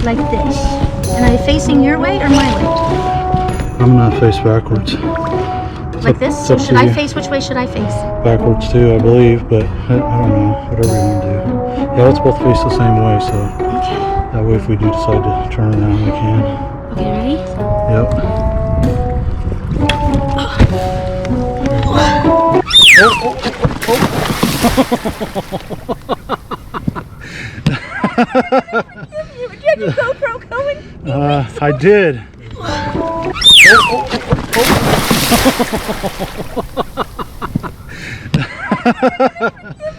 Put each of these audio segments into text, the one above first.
like this. And are they facing your way or my way? I'm gonna face backwards. Like this? So should I face? Which way should I face? Backwards too, I believe, but I don't know. Whatever you want to do. Yeah, let's both face the same way, so Okay. that way if we do decide to turn around, we can. Okay, ready? Yep. You had your GoPro going? I did.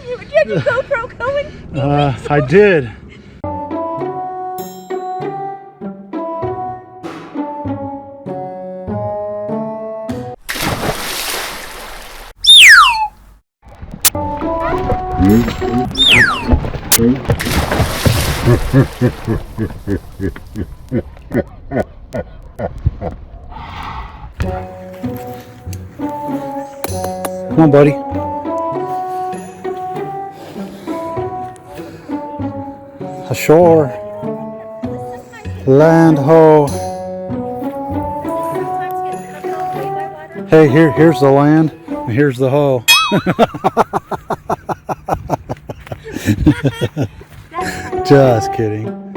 You had your GoPro going? I did. Come on, buddy. Ashore. Land ho. Hey, here's the land, and here's the hoe. Just kidding.